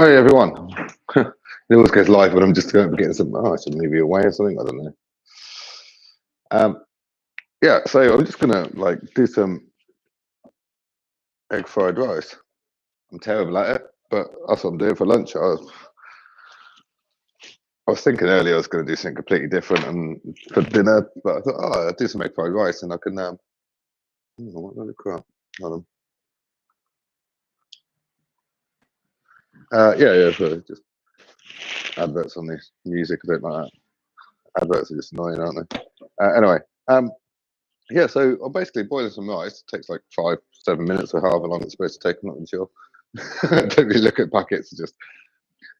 Hey everyone. It always goes live when I'm just getting some. Oh, I should maybe away or something. I don't know. Yeah, so I'm just gonna do some egg fried rice. I'm terrible at it, but that's what I'm doing for lunch. I was thinking earlier I was going to do something completely different and for dinner, but I thought, oh, I'll do some egg fried rice and I can. What the crap? Hold on. Yeah. So just adverts on the music, a bit like that. Adverts are just annoying, aren't they? Anyway, yeah, so I'm basically boiling some rice. It takes like 5-7 minutes or however long it's supposed to take. I'm not even sure. Don't really look at packets. Just,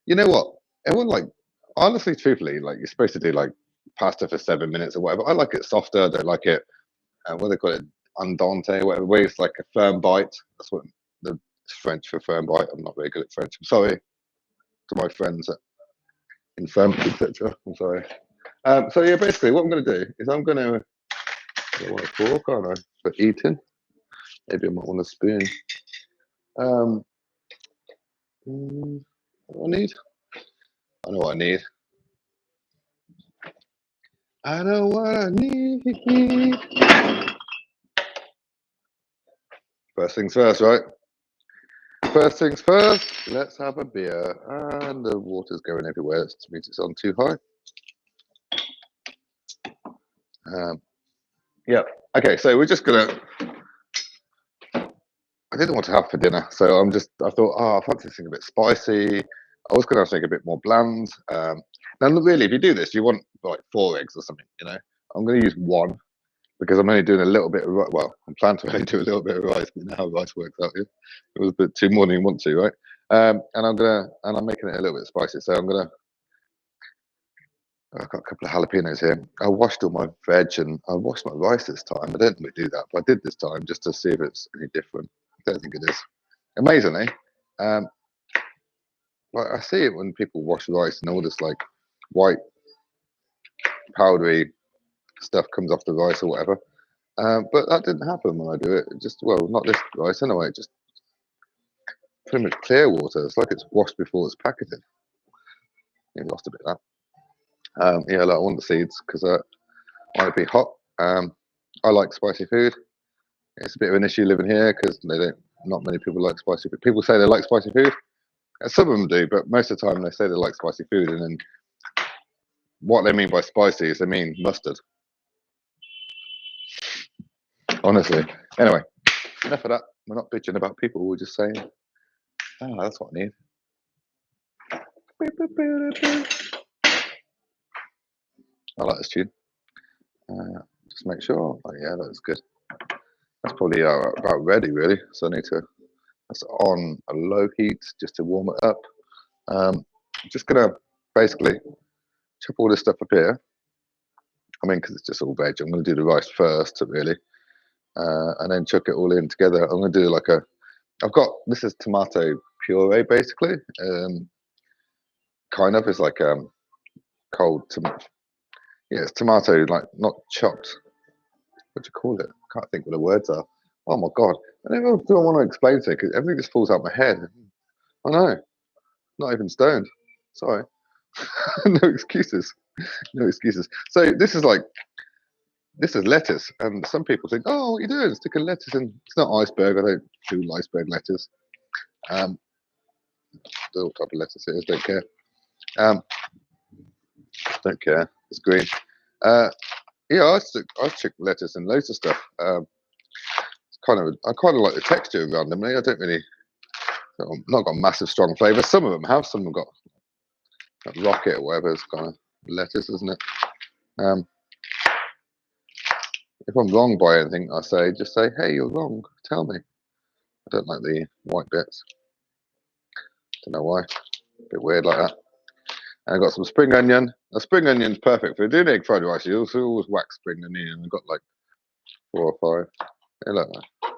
you know what? Everyone honestly, truthfully, you're supposed to do pasta for 7 minutes or whatever. I like it softer. I don't like it. What do they call it? Andante or whatever. Where it's like a firm bite. That's what the French for firm bite. I'm not very good at French. I'm sorry to my friends in France, etc. I'm sorry. So yeah, basically, what I'm going to do is I'm going to. I want a fork, aren't I? For eating. Maybe I might want a spoon. What do I need? I know what I need. I know what I need. First things first, right? First things first, let's have a beer. And the water's going everywhere. That means it's on too high. Yeah. Okay, so we're just gonna. I didn't want to have for dinner, so I thought, oh, I fancy something a bit spicy. I was gonna have something a bit more bland. Now, really, if you do this, you want like 4 eggs or something, you know. I'm gonna use 1 because I'm only doing a little bit of well, I'm planning to only do a little bit of rice, but you know how rice works out here. It was a bit too more than you want to, right? And I'm making it a little bit spicy, so I've got a couple of jalapenos here. I washed all my veg and I washed my rice this time. I don't normally do that, but I did this time just to see if it's any different. I don't think it is. Amazingly, I see it when people wash rice and all this white powdery stuff comes off the rice or whatever. But that didn't happen when I do it. Not this rice anyway. Just pretty much clear water. It's like it's washed before it's packaged. You lost a bit of that. Yeah, I want the seeds because it might be hot. I like spicy food. It's a bit of an issue living here because not many people like spicy food. People say they like spicy food. Some of them do, but most of the time they say they like spicy food, and then what they mean by spicy is they mean mustard. Honestly. Anyway, enough of that. We're not bitching about people. We're just saying, oh, that's what I need. I like this tune. Just make sure. Oh, yeah, that's good. That's probably about ready, really. So I need to. That's on a low heat just to warm it up. I'm just gonna basically chop all this stuff up here. I mean, because it's just all veg. I'm gonna do the rice first, really, and then chuck it all in together. I'm gonna do this is tomato puree, basically. Kind of. It's like cold tomato. Yeah, it's tomato, not chopped. What do you call it? I can't think what the words are. Oh my god! I don't want to explain to it because everything just falls out my head. I know. Not even stoned. Sorry. No excuses. No excuses. So this is lettuce, and some people think, "Oh, what are you doing? Sticking lettuce in?" It's not iceberg. I don't do iceberg lettuce. The type of lettuce it is. Don't care. Don't care. It's green. Yeah, I stick lettuce and loads of stuff. I kind of like the texture randomly. I don't really. Not got massive strong flavour. Some of them have. Some have got rocket or whatever. It's kind of lettuce, isn't it? If I'm wrong by anything I say, just say, "Hey, you're wrong. Tell me." I don't like the white bits. Don't know why. A bit weird like that. And I got some spring onion. A spring onion's perfect for doing egg fried rice. You also always whack spring onion. I've got 4 or 5. Hey, look. I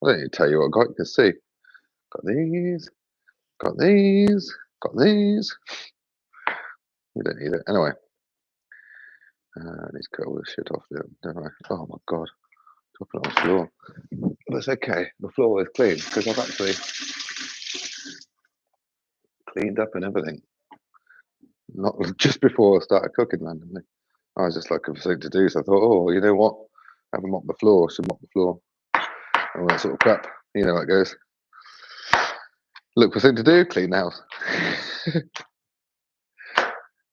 don't need to tell you what I got. You can see. Got these. Got these. Got these. You don't need it. Anyway. I need to cut all this shit off there, don't I? Oh my god. Dropping it on the floor. But it's okay. The floor is clean because I've actually cleaned up and everything. Not just before I started cooking randomly. I was just looking for something to do, so I thought, oh, you know what? Have a mop the floor, should mop the floor, all that sort of crap. You know how it goes. Look for something to do, clean the house.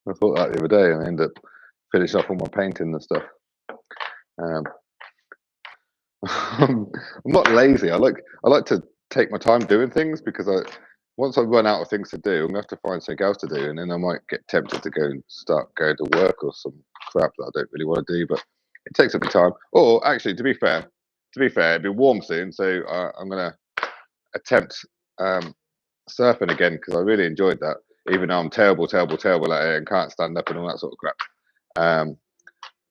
I thought that the other day, and I ended up finishing off all my painting and stuff. Um, I'm not lazy. I like to take my time doing things because once I run out of things to do, I'm gonna have to find something else to do, and then I might get tempted to go and start going to work or some crap that I don't really want to do. But it takes up my time. Or actually, to be fair, it'll be warm soon, so I'm gonna attempt surfing again because I really enjoyed that. Even though I'm terrible at it and can't stand up and all that sort of crap.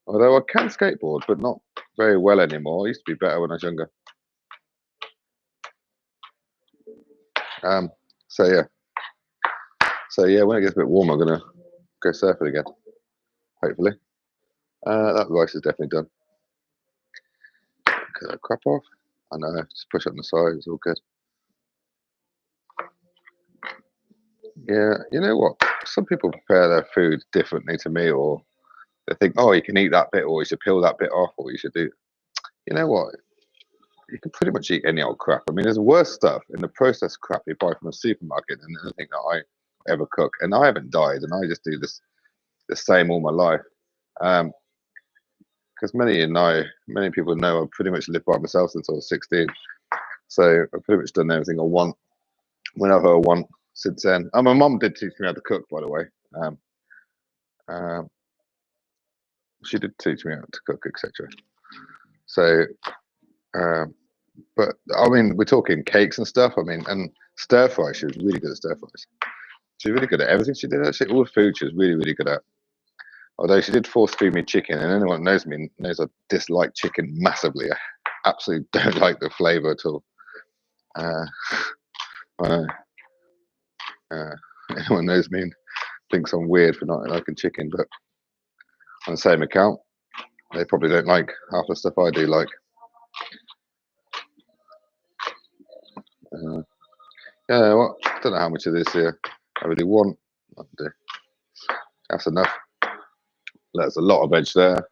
Although I can skateboard, but not very well anymore. I used to be better when I was younger. So yeah, when it gets a bit warmer, I'm gonna go surfing again. Hopefully, that rice is definitely done. Cut that crap off. I know, just push it on the side. It's all good. Yeah, you know what? Some people prepare their food differently to me, or they think, oh, you can eat that bit, or you should peel that bit off, or you should do. You know what? You can pretty much eat any old crap. I mean, there's worse stuff in the processed crap you buy from a supermarket than anything that I ever cook. And I haven't died, and I just do the same all my life. Because many people know I pretty much lived by myself since I was 16. So I've pretty much done everything I want, whenever I want since then. And my mum did teach me how to cook, by the way. She did teach me how to cook, etc. So, but I mean, we're talking cakes and stuff. I mean, and stir fry. She was really good at stir fries. She was really good at everything she did. Actually, all the food she was really, really good at. Although she did force feed me chicken, and anyone who knows me knows I dislike chicken massively. I absolutely don't like the flavour at all. Anyone knows me and thinks I'm weird for not liking chicken, but on the same account, they probably don't like half the stuff I do like. Yeah, well, I don't know how much of this here I really want. That's enough. That's a lot of veg there.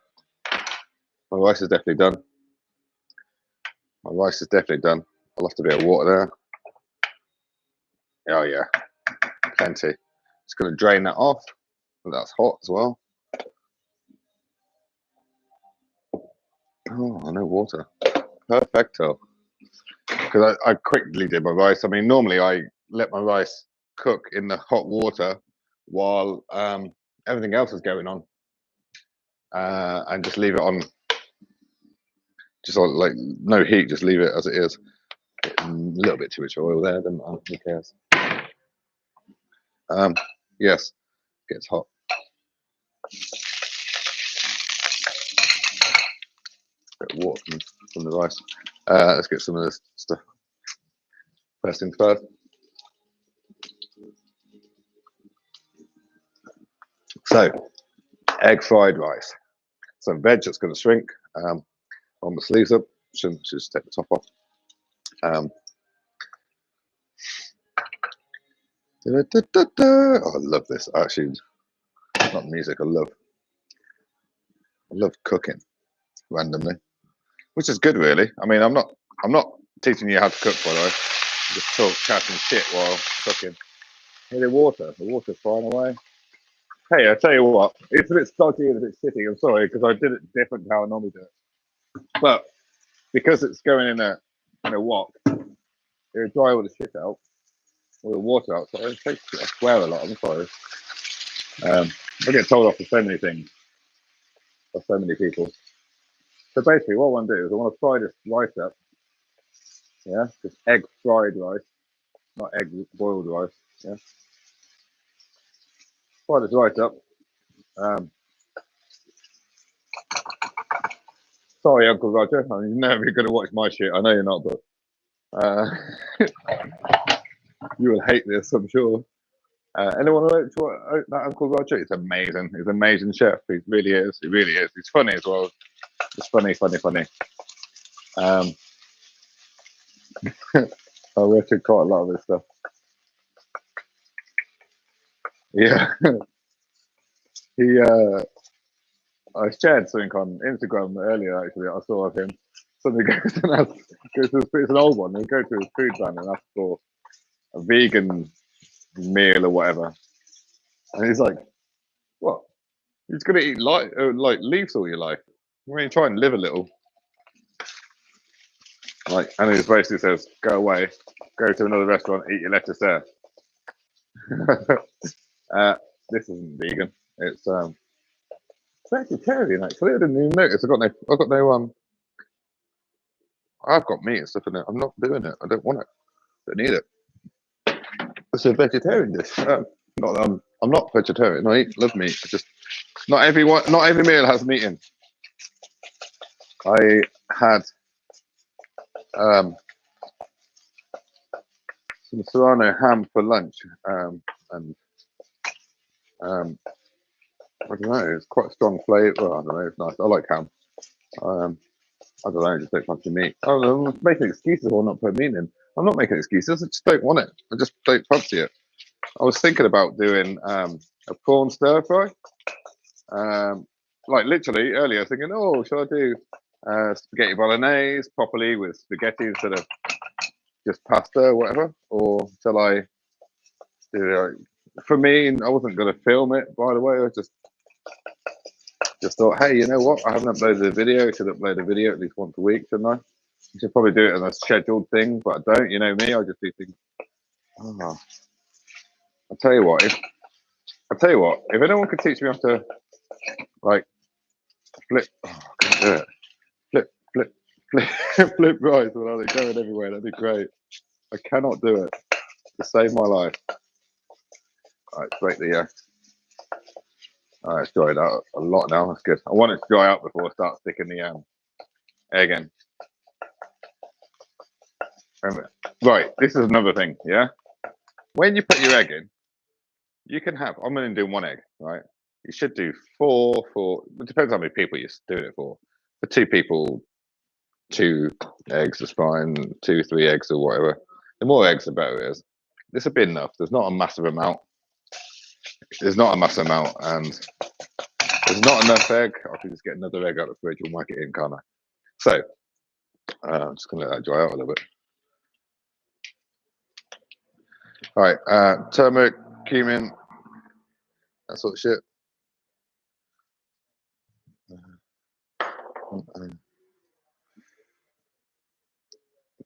My rice is definitely done. I'll have to be of water there. Oh yeah, plenty. Just gonna drain that off. That's hot as well. Oh, no water. Perfecto. Because I quickly did my rice. I mean, normally I let my rice cook in the hot water while everything else is going on, and just leave it on. Just on, like, no heat. Just leave it as it is. A little bit too much oil there. Then who cares? Yes, it gets hot. Bit of water from the rice. Let's get some of this stuff. First things first. So, egg fried rice. Some veg that's going to shrink. On the sleeves up. Should just take the top off. Oh, I love this. Actually, not music. I love cooking randomly, which is good, really. I mean, I'm not teaching you how to cook, by the way. Just chatting shit while cooking. Hey, the water's flying away. Hey, I tell you what, it's a bit stodgy and a bit shitty. I'm sorry because I did it different to how I normally do it, but because it's going in a wok, it'll dry all the shit out, all the water out. So I swear a lot. I'm sorry. I get told off for so many things by so many people. So basically, what I want to do is I want to fry this rice up. Yeah, just egg fried rice, not egg boiled rice. Yeah, fry this rice up. Sorry, Uncle Roger. I mean, you're going to watch my shit. I know you're not, but you will hate this, I'm sure. Anyone know that Uncle Roger? He's amazing. He's an amazing chef. He really is. He really is. He's funny as well. It's funny. I reckon quite a lot of this stuff. Yeah, he. I shared something on Instagram earlier. Actually, I saw of him. Somebody goes and asks, it's an old one. They go to his food van and ask for a vegan meal or whatever, and he's like, "What? You're just gonna eat like leaves all your life? I mean, try and live a little." Like, and he basically says, "Go away, go to another restaurant, eat your lettuce there." uh, this isn't vegan. It's vegetarian. Actually, I didn't even notice. I've got no I've got meat and stuff in it. I'm not doing it. I don't want it. I don't need it. It's a vegetarian dish. Not that I'm not vegetarian. Love meat. It's just not every meal has meat in. I had some serrano ham for lunch, and I don't know. It's quite a strong flavour. Well, I don't know. It's nice. I like ham. I don't know. I just don't fancy meat. I'm making excuses for not putting meat in. I'm not making excuses. I just don't want it. I just don't fancy it. I was thinking about doing a prawn stir fry. Like literally earlier, I was thinking, oh, shall I do spaghetti bolognese properly with spaghetti instead of just pasta or whatever? Or shall I do for me, I wasn't going to film it, by the way. I just thought, hey, you know what? I haven't uploaded a video. I should upload a video at least once a week, shouldn't I? I should probably do it as a scheduled thing, but I don't. You know me, I just do things. Oh, I'll tell you what, if anyone could teach me how to like flip, oh, I can't do it. Flip rice without it going everywhere. That'd be great. I cannot do it. To save my life. All right, break the all right, it's dried out a lot now. That's good. I want it to dry out before I start sticking the egg in. Right, this is another thing. Yeah, when you put your egg in, you can have. I'm only doing one egg, right? You should do four. It depends how many people you're doing it for. For 2 people, 2 eggs is fine. 2, 3 eggs or whatever. The more eggs, the better it is. This would be enough. There's not a massive amount. There's not a massive amount, and there's not enough egg. I can just get another egg out of the fridge and whack it in, can't I? So I'm just gonna let that dry out a little bit. All right, turmeric, cumin, that sort of shit.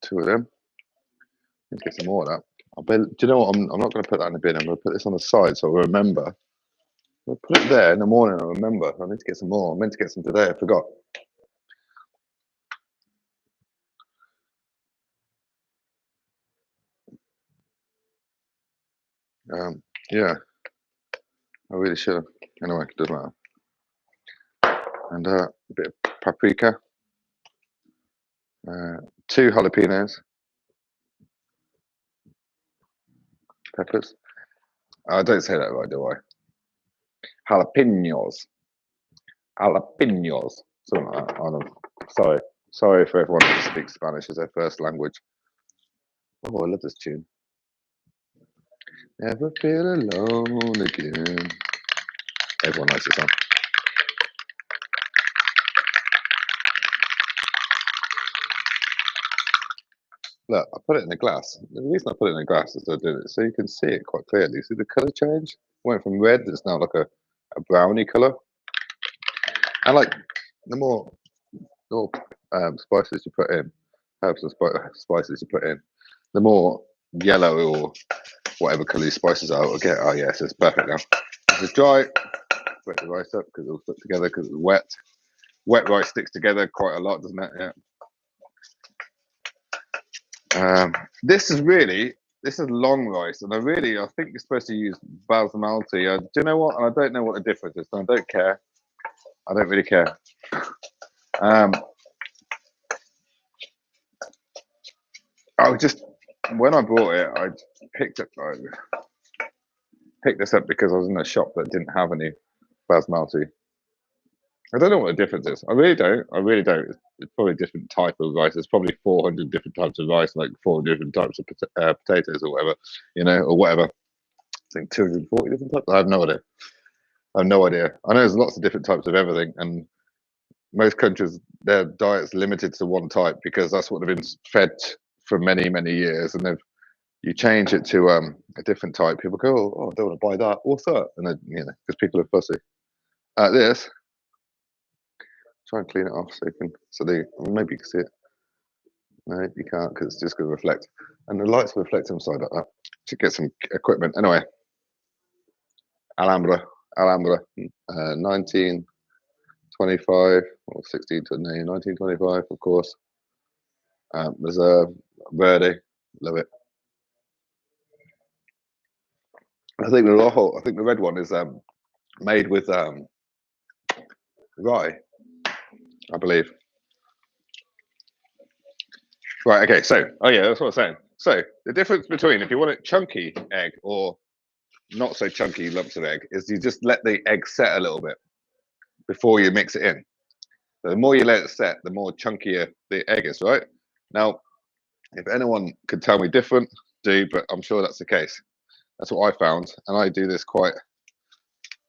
2 of them. Let's get some more of that. Do you know what? I'm not going to put that in the bin. I'm going to put this on the side so I remember. I'll put it there in the morning. I remember. I need to get some more. I meant to get some today. I forgot. Yeah, I really should have. Anyway, it doesn't matter. And a bit of paprika. 2 jalapenos. Peppers. I don't say that right, do I? Jalapenos. Jalapenos. Something like that. I don't know. Sorry for everyone who speaks Spanish as their first language. Oh, I love this tune. Never feel alone again. Everyone likes this song. Look, I put it in a glass. The reason I put it in a glass is I did it so you can see it quite clearly. See the colour change? Went from red, it's now like a brownie colour. And like the more spices you put in, herbs and spices you put in, the more yellow or whatever colour these spices are, it'll get. Oh yes, it's perfect now. This is dry. Wet the rice up because it'll stick together because it's wet. Wet rice sticks together quite a lot, doesn't it? Yeah. This is long rice, and I think you're supposed to use basmati. Do you know what? And I don't know what the difference is. So I don't care. I don't really care. When I bought it, I picked this up because I was in a shop that didn't have any basmati. I don't know what the difference is. I really don't. It's probably a different type of rice. There's probably 400 different types of rice, like 4 different types of potatoes or whatever, or whatever. I think 240 different types. I have no idea. I have no idea. I know there's lots of different types of everything, and most countries, their diet's limited to one type because that's what they've been fed for many, many years. And if you change it to a different type, people go, "Oh, I don't want to buy that. What's that?" And then, because people are fussy. This, try and clean it off so maybe you can see it. No, you can't because it's just going to reflect, and the lights will reflect inside like that. Should get some equipment anyway. Alhambra, 1925 or 1925, of course. Reserve, Verde, love it. I think the red one is made with rye, I believe. Right. Okay. So, that's what I was saying. So the difference between if you want a chunky egg or not so chunky lumps of egg is you just let the egg set a little bit before you mix it in. So the more you let it set, the more chunkier the egg is, right? Now, if anyone could tell me different, but I'm sure that's the case. That's what I found, and I do this quite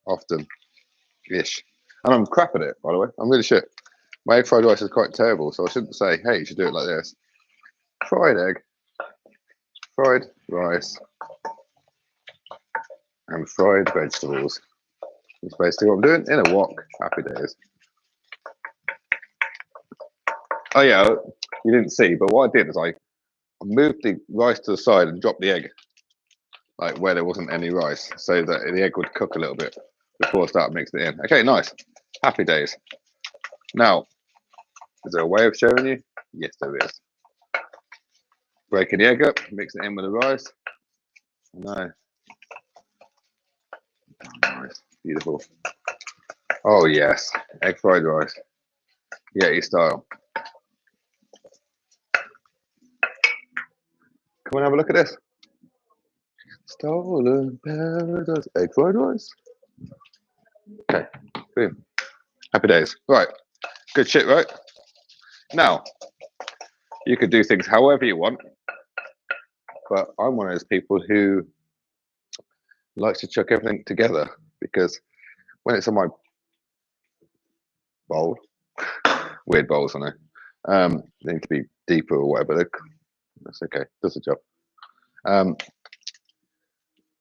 often-ish. And I'm crap at it, by the way. I'm really shit. My egg fried rice is quite terrible, so I shouldn't say, hey, you should do it like this. Fried egg, fried rice, and fried vegetables. That's basically what I'm doing in a wok. Happy days. Oh yeah, you didn't see, but what I did is I moved the rice to the side and dropped the egg, like where there wasn't any rice, so that the egg would cook a little bit before I start mixing it in. Okay, nice. Happy days. Now, is there a way of showing you? Yes, there is. Breaking the egg up, mixing it in with the rice. No. Oh, nice. Beautiful. Oh yes, egg fried rice. Yeti style. Come and have a look at this. Stolen paradise. Egg fried rice. Okay, boom. Happy days. Right, good shit, right? Now, you could do things however you want, but I'm one of those people who likes to chuck everything together because when it's on my bowl, weird bowls, I know, they need to be deeper or whatever. That's okay, does the job.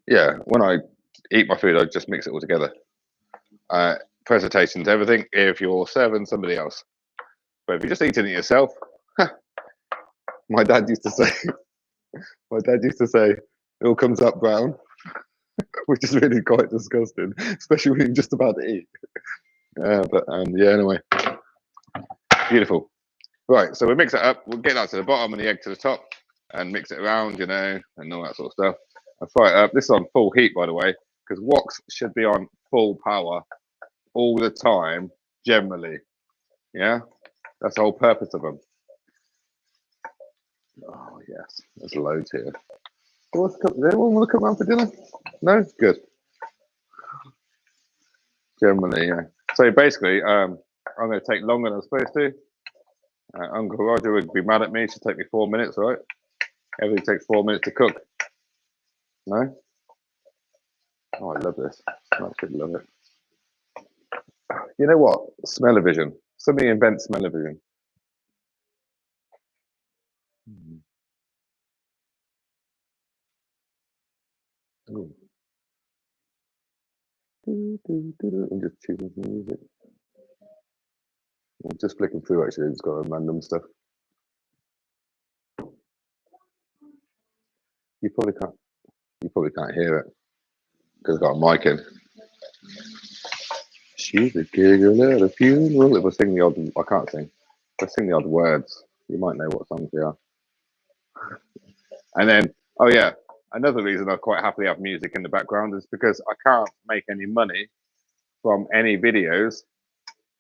Yeah, when I eat my food, I just mix it all together. Presentations, everything, if you're serving somebody else. But if you're just eating it yourself, my dad used to say, it all comes up brown, which is really quite disgusting, especially when you're just about to eat. Yeah, anyway, beautiful. Right, so we mix it up. We'll get that to the bottom and the egg to the top, and mix it around, and all that sort of stuff. And fry it up. This is on full heat, by the way, because woks should be on full power all the time, generally. Yeah, that's the whole purpose of them. Oh yes, there's loads here. Does anyone want to come around for dinner? No, good. Generally, yeah. So basically, I'm going to take longer than I'm supposed to. Uncle Roger would be mad at me. It should take me 4 minutes, right? Everything takes 4 minutes to cook. No? Oh, I love this. I absolutely love it. You know what? Smell-o-vision. Somebody invent smell-o-vision. I'm just choosing some music. I'm just flicking through actually, it's got random stuff. You probably can't hear it because it's got a mic in. She's a giggle at a funeral. If I sing the odd, I can't sing. If I sing the odd words, you might know what songs they are. And then, oh yeah, another reason I quite happily have music in the background is because I can't make any money from any videos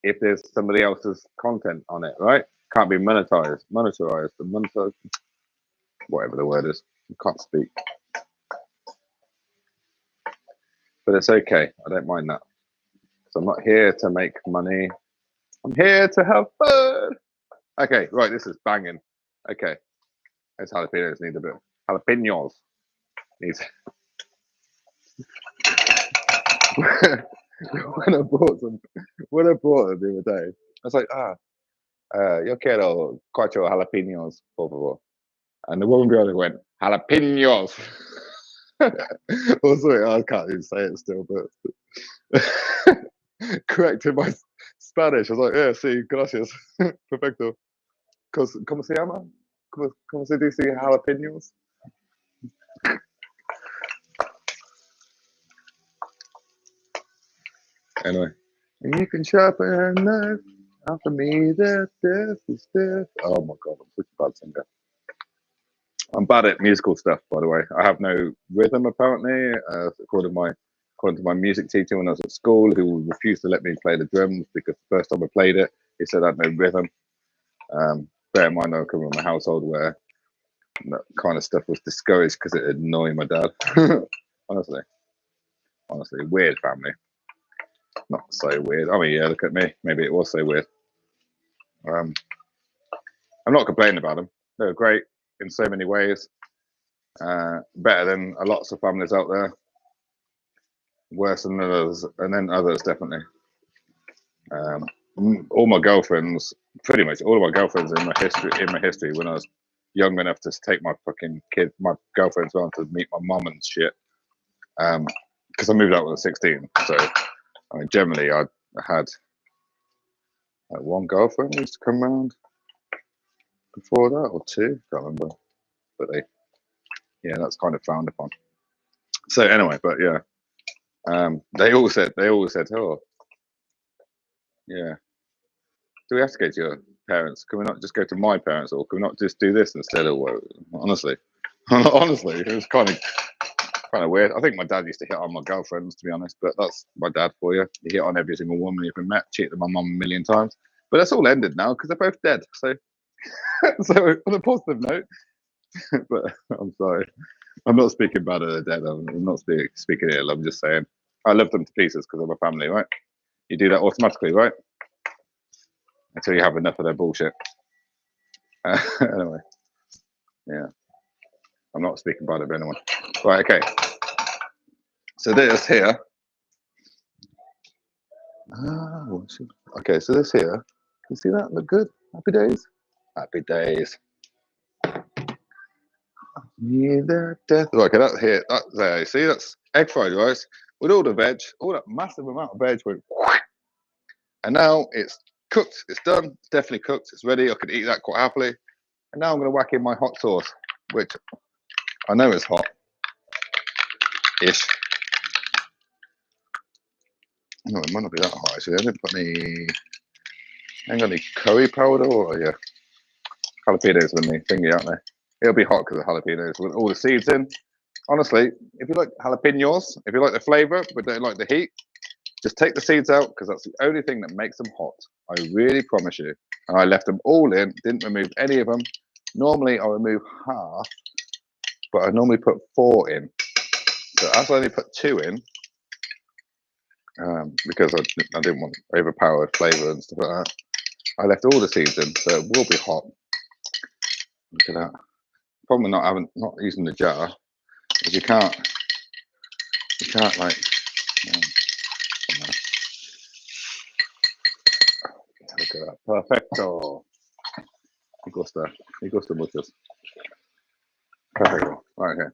if there's somebody else's content on it, right? Can't be monetized, whatever the word is. I can't speak. But it's okay. I don't mind that. So I'm not here to make money. I'm here to have fun. Okay, right, this is banging. Okay. Those jalapenos need a bit. Jalapenos needs when I brought them the other day, I was like, yo quiero 4 jalapenos, por favor. And the woman behind me went, jalapenos. Also, I can't even say it still, but corrected my Spanish. I was like, yeah, sí, gracias. Perfecto. ¿Cómo se llama? ¿Cómo se dice jalapenos? Anyway, and you can sharpen a knife. After me, that death is death. Oh my god, I'm such a bad singer. I'm bad at musical stuff, by the way. I have no rhythm apparently, according to my music teacher when I was at school, who refused to let me play the drums because the first time I played it, he said I had no rhythm. Bear in mind, I come from a household where that kind of stuff was discouraged because it annoyed my dad. honestly, weird family. Not so weird. I mean, yeah, look at me. Maybe it was so weird. I'm not complaining about them. They're great in so many ways. Better than lots of families out there. Worse than others, and then others definitely. All my girlfriends, pretty much all of my girlfriends in my history, when I was young enough to take my girlfriends around to meet my mum and shit. Because I moved out when I was 16, so I mean, generally I had like one girlfriend who used to come around before that, or two, can't remember. But that's kind of frowned upon. So anyway, but yeah, they all said, oh, yeah, do we have to go to your parents? Can we not just go to my parents, or can we not just do this instead of what? Honestly, it was kind of weird. I think my dad used to hit on my girlfriends, to be honest, but that's my dad for you. He hit on every single woman he ever met, cheated on my mum a million times. But that's all ended now because they're both dead. So, so on a positive note, but I'm sorry, I'm not speaking bad of the dead. I'm not speaking ill. I'm just saying I love them to pieces because they're my family, right? You do that automatically, right? Until you have enough of their bullshit. Anyway, yeah, I'm not speaking bad of anyone. Right, okay. So this here. Okay, so this here. You see that? Look good? Happy days? Happy days. Yeah, death. Okay, that's here. That's there. See, that's egg fried rice with all the veg, all that massive amount of veg went. And now it's cooked. It's done. It's definitely cooked. It's ready. I could eat that quite happily. And now I'm going to whack in my hot sauce, which I know is hot-ish. No, it might not be that hot actually. I didn't put any. I ain't got any curry powder or yeah. Jalapenos with me thingy, aren't they? It'll be hot because of jalapenos with all the seeds in. Honestly, if you like jalapenos, if you like the flavor but don't like the heat, just take the seeds out because that's the only thing that makes them hot. I really promise you. And I left them all in, didn't remove any of them. Normally I remove half, but I normally put 4 in. So as I only put 2 in, because I didn't want overpowered flavor and stuff like that, I left all the seeds in, so it will be hot. Look at that. Problem with not using the jar is you can't like. Look at that, perfecto. Me gusta mucho. Perfecto. Right here.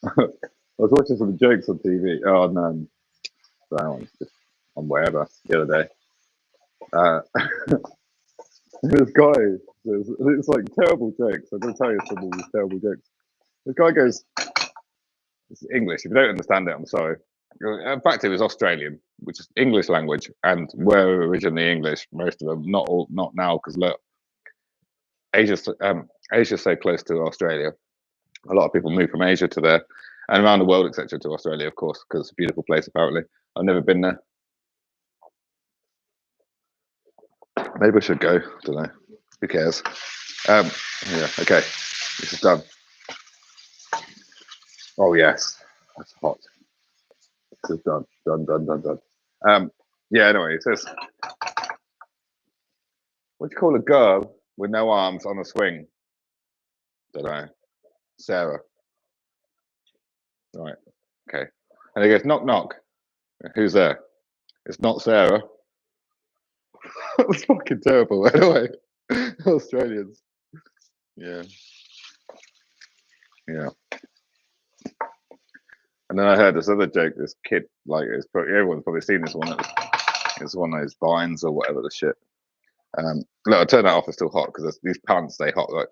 I was watching some jokes on TV. Oh no, that one's just on wherever the other day. This guy, it's like terrible jokes. I'm going to tell you some of these terrible jokes. This guy goes, it's English. If you don't understand it, I'm sorry. In fact, it was Australian, which is English language, and were originally English. Most of them, not now, because look, Asia's so close to Australia. A lot of people move from Asia to there, and around the world, etc., to Australia, of course, because it's a beautiful place. Apparently, I've never been there. Maybe I should go. I don't know. Who cares? Yeah. Okay. This is done. Oh yes, that's hot. This is done. Done. Yeah. Anyway, it says. What do you call a girl with no arms on a swing? Don't know. Sarah. Right. Okay. And he goes, knock, knock. Who's there? It's not Sarah. That was fucking terrible. Anyway, Australians. Yeah. Yeah. And then I heard this other joke. This kid, like, everyone's probably seen this one. It's one of those vines or whatever the shit. Look, I'll turn that off. It's still hot because these pants stay hot. Like,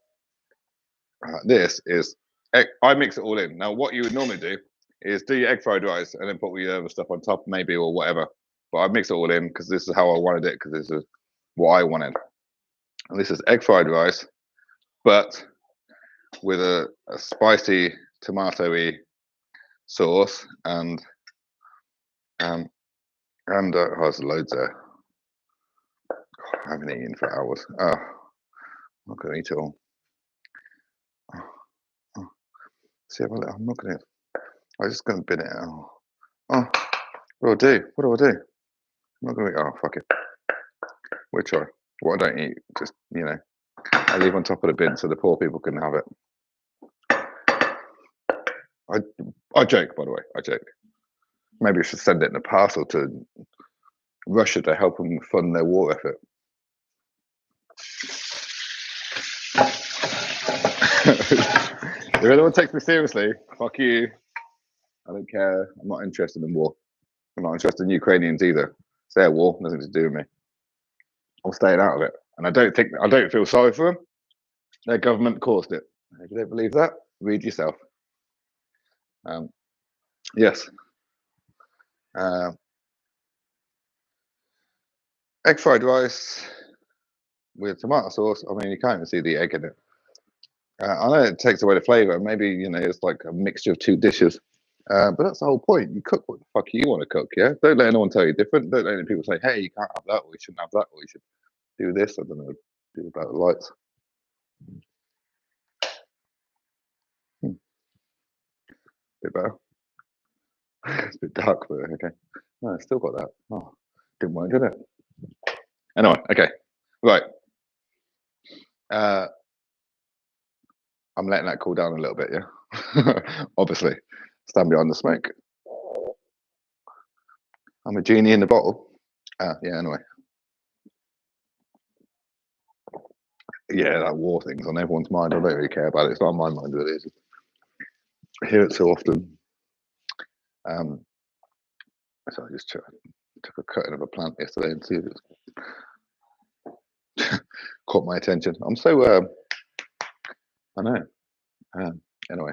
this is, I mix it all in. Now, what you would normally do is do your egg fried rice and then put all your other stuff on top, maybe, or whatever. But I mix it all in because this is how I wanted it, because this is what I wanted. And this is egg fried rice, but with a spicy tomatoey sauce and oh, there's loads there. I haven't eaten for hours. Oh, I'm not going to eat it all. See, I'm not going to. I'm just going to bin it out. Oh, what do I do? What do I do? I'm not going to. Oh, fuck it. We'll try. What I don't eat, just, you know, I leave on top of the bin so the poor people can have it. I joke, by the way. I joke. Maybe I should send it in a parcel to Russia to help them fund their war effort. If anyone takes me seriously, fuck you. I don't care. I'm not interested in war. I'm not interested in Ukrainians either. It's their war, nothing to do with me. I'm staying out of it. And I don't feel sorry for them. Their government caused it. If you don't believe that, read yourself. Yes. Egg fried rice with tomato sauce. I mean, you can't even see the egg in it. I know it takes away the flavour. Maybe, you know, it's like a mixture of two dishes. But that's the whole point. You cook what the fuck you want to cook, yeah? Don't let anyone tell you different. Don't let any people say, hey, you can't have that, or you shouldn't have that, or you should do this. I don't know, do about the lights. Bit better. It's a bit dark, but okay. No, it's still got that. Oh, didn't work, did it? Anyway, okay. Right. I'm letting that cool down a little bit, yeah? Obviously. Stand behind the smoke. I'm a genie in the bottle. Yeah, anyway. Yeah, that war thing's on everyone's mind. I don't really care about it. It's not on my mind, really. I hear it so often. So I just took a cutting of a plant yesterday and see if it's caught my attention. I'm so, I know. Anyway.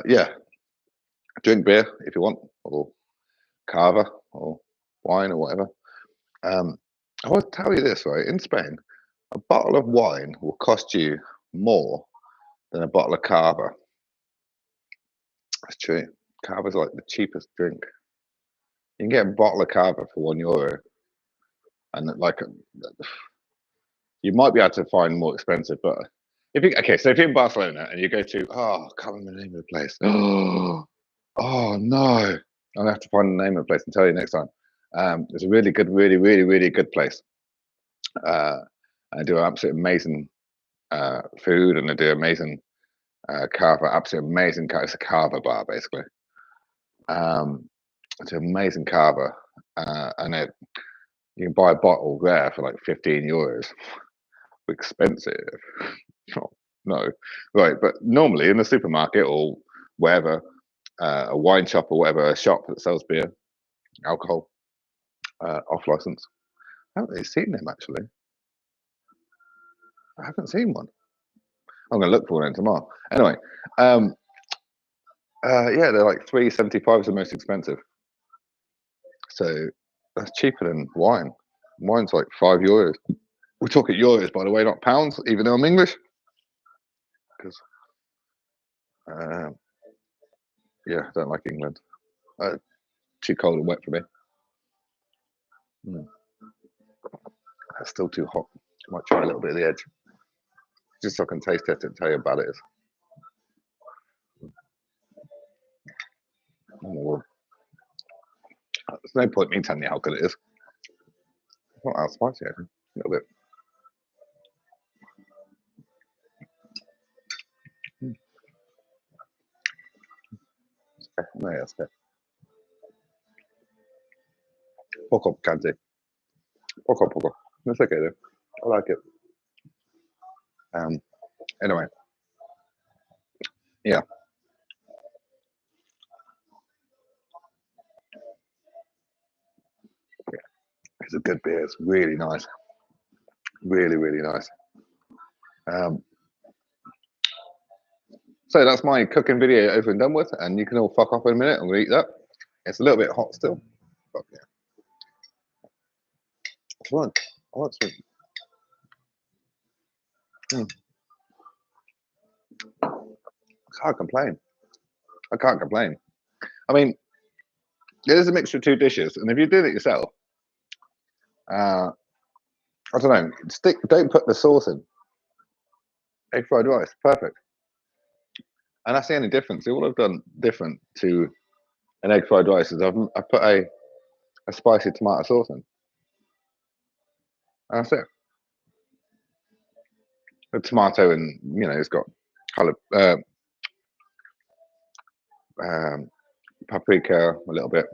Yeah, drink beer if you want, or cava, or wine, or whatever. I will tell you this, right? In Spain, a bottle of wine will cost you more than a bottle of cava. That's true. Cava's like the cheapest drink. You can get a bottle of cava for €1, and like you might be able to find more expensive, but if you're in Barcelona and you go to, I can't remember the name of the place. Oh no, I'm gonna have to find the name of the place and tell you next time. It's a really good, really good place. I do absolutely amazing food, and they do amazing cava, absolutely amazing. It's a cava bar basically. It's an amazing cava, and you can buy a bottle there for like €15. Expensive. Oh, no, right? But normally in the supermarket or wherever, a wine shop or whatever, a shop that sells beer, alcohol, off license. I haven't really seen them actually. I haven't seen one. I'm going to look for one tomorrow. Anyway, yeah, they're like $3.75 is the most expensive. So that's cheaper than wine. Wine's like €5. We're talking euros, by the way, not pounds, even though I'm English. Because, yeah, I don't like England. Too cold and wet for me. That's still too hot. I might try a little bit of the edge, just so I can taste it and tell you how bad it is. Oh, There's no point in me telling you how good it is. It's not that spicy, actually. A little bit. Okay. No, yeah, it's okay. Poco picante. Poco. It's okay though. I like it. Anyway, yeah, it's a good beer. It's really nice. Really, really nice. Um, so that's my cooking video over and done with, and you can all fuck off in a minute and we'll eat that. It's a little bit hot still, but yeah. Come on, I want some. I can't complain. I can't complain. I mean, it is a mixture of two dishes, and if you did it yourself, I don't know. Don't put the sauce in. Egg fried rice, perfect. And that's the only difference. All I've done different to an egg fried rice is I've put a spicy tomato sauce in. And that's it. The tomato, and it's got colour, paprika, a little bit,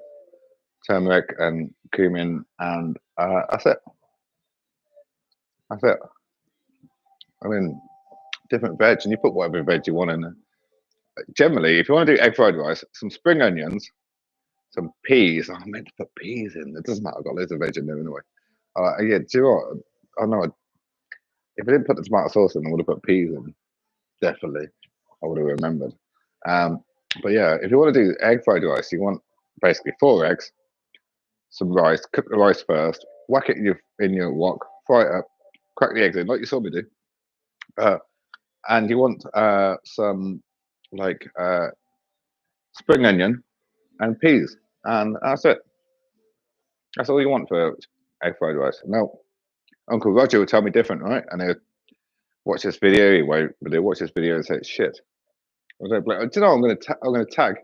turmeric and cumin, and that's it. That's it. I mean, different veg, and you put whatever veg you want in there. Generally, if you want to do egg fried rice, some spring onions, some peas. I meant to put peas in. It doesn't matter. I've got loads of veg in there anyway. Yeah, do you know what? I know. If I didn't put the tomato sauce in, I would have put peas in. Definitely, I would have remembered. But yeah, if you want to do egg fried rice, you want basically 4 eggs, some rice. Cook the rice first. Whack it in your wok. Fry it up. Crack the eggs in like you saw me do. And you want some like spring onion and peas, and that's it. That's all you want for egg fried rice. Now, Uncle Roger will tell me different, right? And he'll watch this video. He won't, but he'll watch this video and say it's shit. I was like, do you know? I'm gonna tag.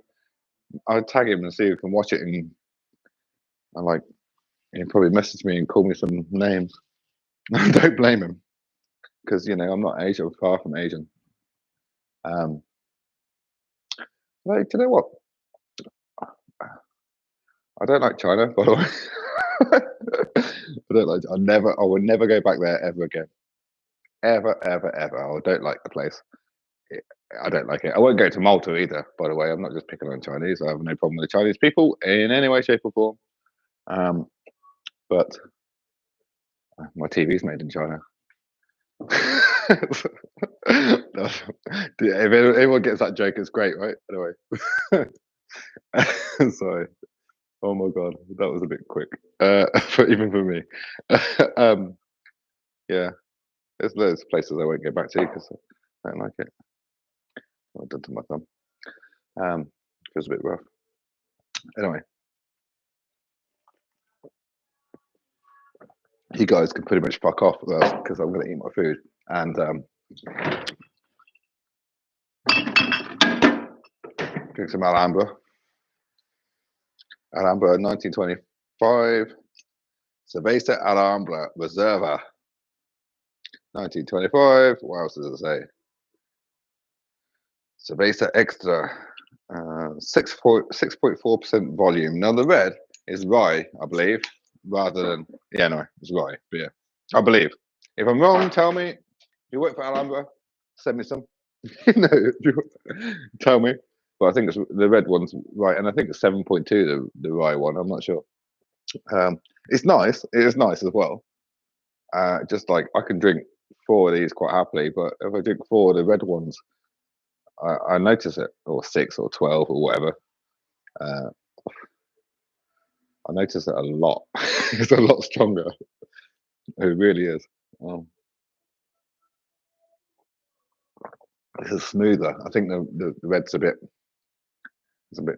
I'll tag him and see if he can watch it, and like, he'll probably message me and call me some names. Don't blame him, because I'm not Asian. I'm far from Asian. Like, do you know what? I don't like China, by the way. I don't like. I will never go back there ever again. Ever. I don't like the place. I don't like it. I won't go to Malta either, by the way. I'm not just picking on Chinese. I have no problem with the Chinese people in any way, shape, or form. But my TV's made in China. If anyone gets that joke, it's great, right? Anyway. Sorry. Oh my god, that was a bit quick. Even for me. Yeah. There's loads of places I won't go back to because I don't like it. I've done to my thumb. Feels a bit rough. Anyway, you guys can pretty much fuck off because I'm going to eat my food and drink some Alhambra. Alhambra 1925. Cerveza Alhambra Reserva. 1925. What else does it say? Cerveza Extra. 6.4% volume. Now the red is rye, I believe, rather than no, it's rye beer. I believe. If I'm wrong, tell me. If you work for Alhambra, send me some. Tell me. But I think it's the red one's right, and I think it's 7.2 the rye one. I'm not sure. It's nice. It is nice as well. Just like I can drink 4 of these quite happily, but if I drink 4 of the red ones, I notice it, or 6 or 12 or whatever. I notice it a lot. It's a lot stronger. It really is. This is smoother. I think the red's a bit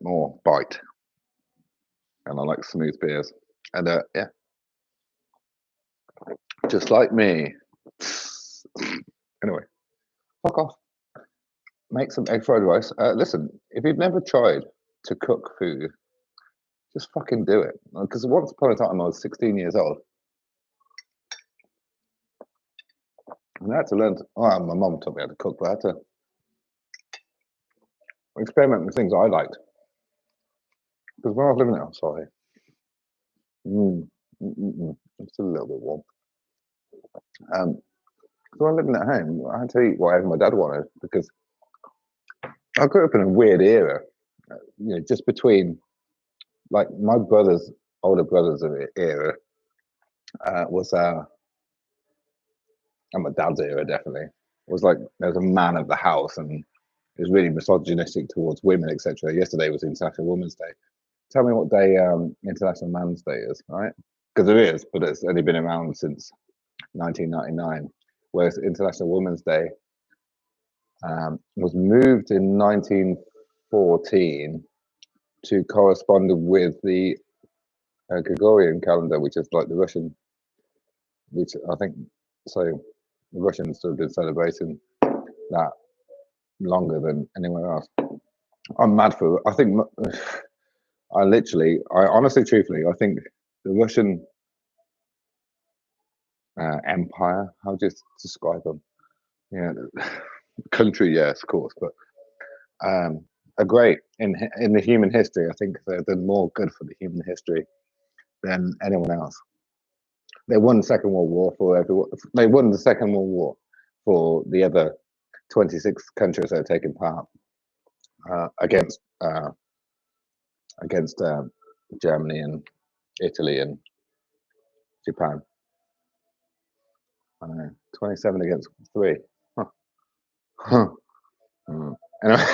more bite, and I like smooth beers. And yeah, just like me. Anyway, fuck off. Make some egg fried rice. Listen, if you've never tried to cook food, Just fucking do it. Because once upon a time I was 16 years old, and I had to learn. My mum taught me how to cook, but I had to experiment with things I liked. Because when I was living there, I'm sorry. It's a little bit warm. So when living at home, I had to eat whatever my dad wanted because I grew up in a weird era. Just between like my older brothers of era was and my dad's era definitely was like there was a man of the house and it was really misogynistic towards women, etc. Yesterday was International Women's Day. Tell me what day International Man's Day is, right? Because it is, but it's only been around since 1999. Whereas International Women's Day was moved in 1914 to correspond with the Gregorian calendar, which is like the Russian, which I think so. The Russians have been celebrating that longer than anywhere else. I'm mad for. I think I honestly, truthfully, I think the Russian empire. How do you describe them? Yeah, country, yes, of course, but are great in the human history. I think they've done more good for the human history than anyone else. They won the Second World War for everyone. They won the Second World War for the other 26 countries that are taking part against Germany and Italy and Japan. 27 against 3. Huh. Huh. Anyway,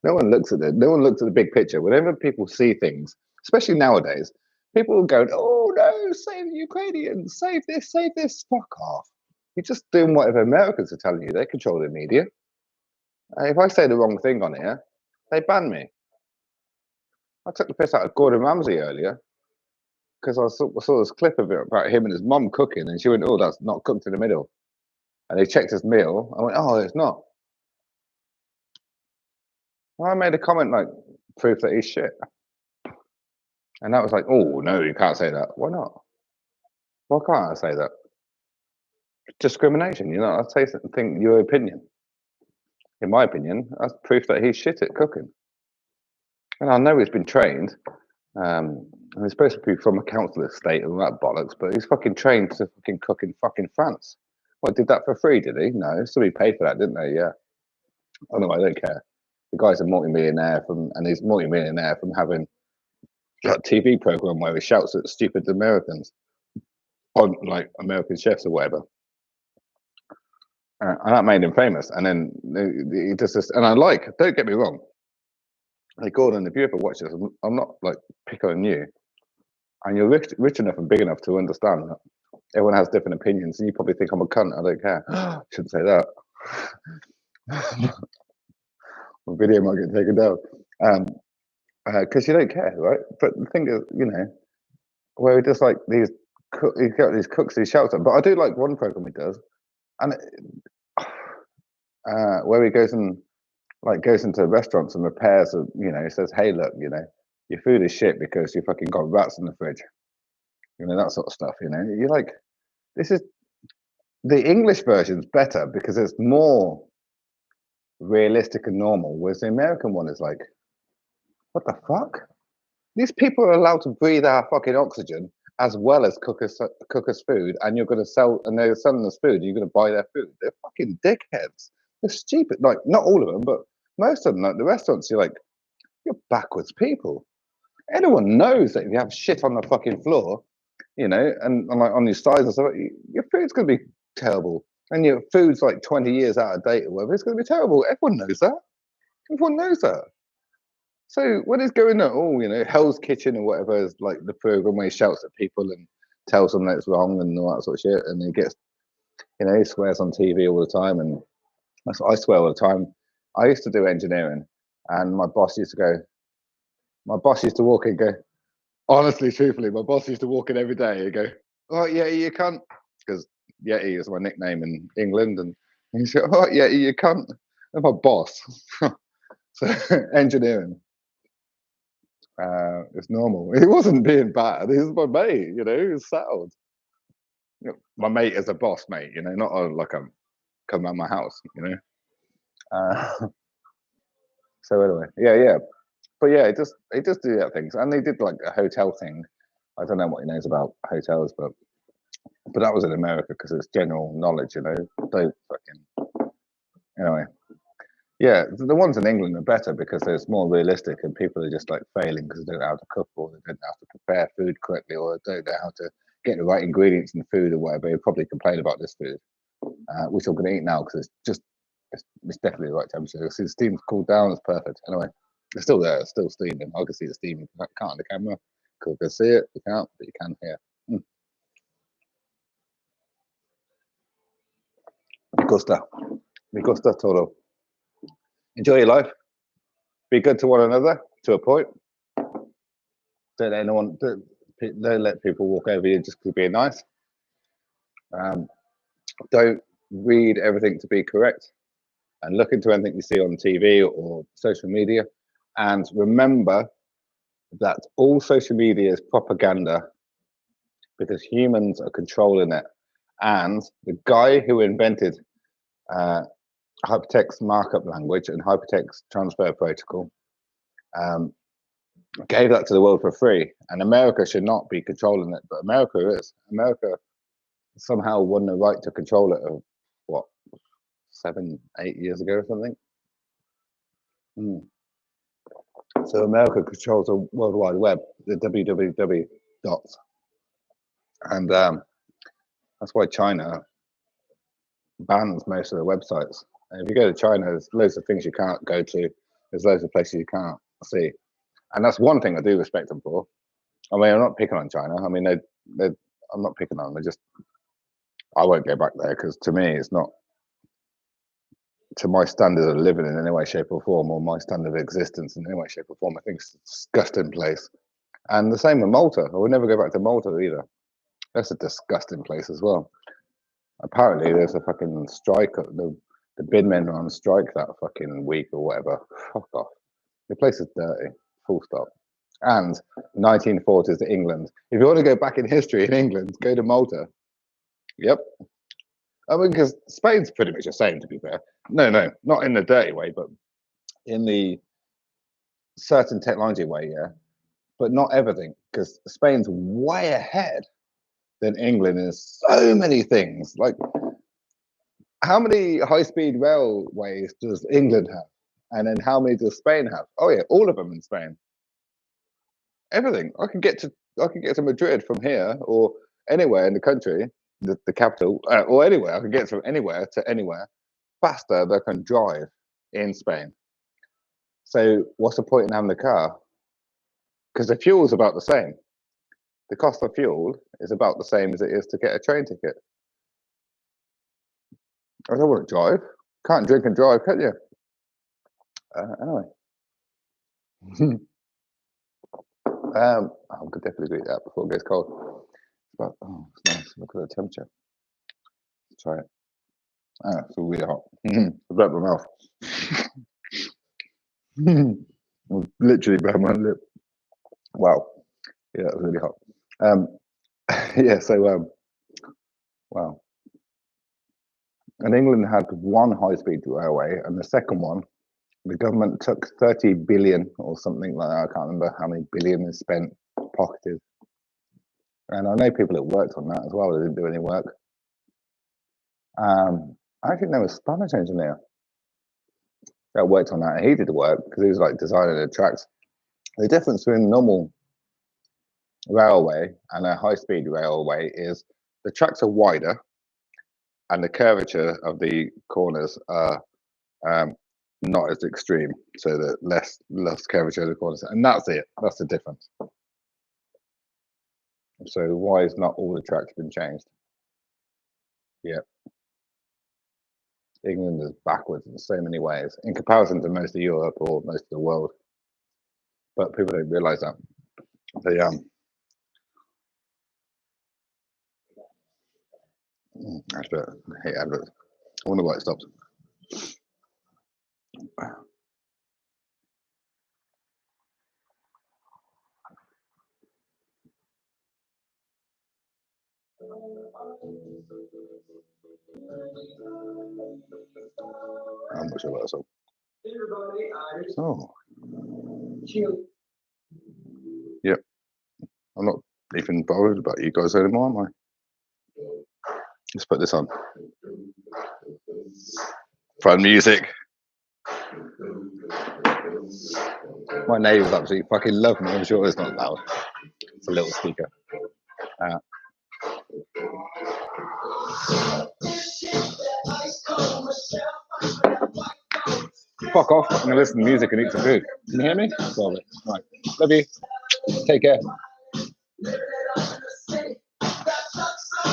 no one looks at it. No one looks at the big picture. Whenever people see things, especially nowadays, people will go, "Oh no, save the Ukrainians! Save this! Save this!" Fuck off! You're just doing whatever Americans are telling you. They control the media. If I say the wrong thing on here, they ban me. I took the piss out of Gordon Ramsay earlier because I saw this clip of it about him and his mum cooking, and she went, "Oh, that's not cooked in the middle." And they checked his meal. I went, "Oh, it's not." Well, I made a comment like, "Proof that he's shit," and that was like, "Oh no, you can't say that." Why not? Why can't I say that? Discrimination. I'd say something. Your opinion. In my opinion, that's proof that he's shit at cooking. And I know he's been trained. And he's supposed to be from a council estate and all that bollocks, but he's fucking trained to fucking cook in fucking France. What, did that for free, did he? No, somebody paid for that, didn't they? Yeah. Oh no, I don't care. The guy's a multi-millionaire and he's multi-millionaire from having a TV program where he shouts at stupid Americans on like American chefs or whatever. And that made him famous. And then he does this, and don't get me wrong. Hey Gordon, if you ever watch this, I'm not like picking on you, and you're rich enough and big enough to understand that everyone has different opinions, and you probably think I'm a cunt. I don't care. Shouldn't say that. My video might get taken down because you don't care, right? But the thing is, where he does like he's got these cooks, he shouts at. But I do like one program he does, and where he goes into restaurants and repairs. He says, "Hey, look, your food is shit because you fucking got rats in the fridge." That sort of stuff. You're like, this is the English version's better because it's more realistic and normal, whereas the American one is like, what the fuck? These people are allowed to breathe our fucking oxygen as well as cook us food, and you're going to sell, and they're selling us food. You're going to buy their food. They're fucking dickheads. They're stupid. Like, not all of them, but most of them. Like the restaurants, you're like, you're backwards people. Anyone knows that if you have shit on the fucking floor, and like on your sides and stuff, your food's going to be terrible. And your food's like 20 years out of date or whatever, it's going to be terrible. Everyone knows that. Everyone knows that. So when he's going at, Hell's Kitchen or whatever is like the program where he shouts at people and tells them that it's wrong and all that sort of shit. And he gets, he swears on TV all the time. And I swear all the time. I used to do engineering and my boss used to walk in and go, honestly, truthfully, my boss used to walk in every day and go, "Oh, yeah, you can't," because Yeti is my nickname in England. And he said, "Oh, yeah, you can't." And my boss. So engineering. It's normal. He wasn't being bad. He was my mate, you know. He was settled. You know, my mate is a boss mate, you know, not like a come around my house, you know. Uh, so anyway, yeah. But yeah, it just do that things, and they did like a hotel thing. I don't know what he knows about hotels, but that was in America because it's general knowledge, you know. Don't fucking anyway. Yeah, the ones in England are better because it's more realistic, and people are just like failing because they don't know how to cook, or they don't know how to prepare food correctly, or they don't know how to get the right ingredients in the food or whatever. They probably complain about this food, which I'm going to eat now because it's definitely the right temperature. See, the steam's cooled down. It's perfect. Anyway, it's still there. It's still steaming. I can see the steam. You can't on the camera because you can see it. You can't, but you can hear. Me gusta. Me gusta todo. Enjoy your life. Be good to one another to a point. Don't let anyone. Don't let people walk over you just because being nice. Don't read everything to be correct, and look into anything you see on TV or social media. And remember that all social media is propaganda because humans are controlling it. And the guy who invented hypertext markup language and hypertext transfer protocol gave that to the world for free. And America should not be controlling it, but America is. America somehow won the right to control it of what, 7, 8 years ago or something. So America controls the World Wide Web, the www dots, and that's why China bans most of the websites. And if you go to China, there's loads of things you can't go to. There's loads of places you can't see, and that's one thing I do respect them for. I mean, I'm not picking on China. I mean, I'm not picking on them. I won't go back there because to me, it's not to my standard of living in any way, shape, or form, or my standard of existence in any way, shape, or form. I think it's a disgusting place. And the same with Malta. I would never go back to Malta either. That's a disgusting place as well. Apparently, there's a fucking strike. The bin men are on strike that fucking week or whatever. Fuck off. The place is dirty. Full stop. And 1940s to England. If you want to go back in history in England, go to Malta. Yep. I mean, because Spain's pretty much the same, to be fair. No, not in the dirty way, but in the certain technology way, yeah. But not everything, because Spain's way ahead than England in so many things. Like, how many high-speed railways does England have? And then how many does Spain have? Oh yeah, all of them in Spain. Everything. I can get to Madrid from here or anywhere in the country, the capital, or anywhere. I can get from anywhere to anywhere faster than I can drive in Spain. So what's the point in having the car? Because the fuel is about the same. The cost of fuel is about the same as it is to get a train ticket. I don't want to drive. Can't drink and drive, can you? Anyway. I could definitely do that before it gets cold. But it's nice. Look at the temperature. Let's try it. It's really hot. I burnt my mouth. I literally burnt my lip. Wow. Yeah, it was really hot. Yeah, so wow. And England had one high-speed railway, and the second one, the government took 30 billion or something like that. I can't remember how many billion is spent, pocketed. And I know people that worked on that as well. They didn't do any work. I think there was a Spanish engineer that worked on that, and he did the work because he was like designing the tracks. The difference between a normal railway and a high-speed railway is the tracks are wider, and the curvature of the corners are not as extreme, so that less curvature of the corners, and that's it. That's the difference. So why has not all the tracks been changed? Yeah. England is backwards in so many ways in comparison to most of Europe or most of the world. But people don't realise that. They advert, I hate adverts. I wonder why it stops. I'm not sure about that song. Oh. Yep. I'm not even bothered about you guys anymore, am I? Let's put this on. Fun music. My neighbours absolutely fucking love me. I'm sure it's not loud. It's a little speaker. Fuck off. I'm going to listen to music and eat some food. Can you hear me? Right. Love you. Take care.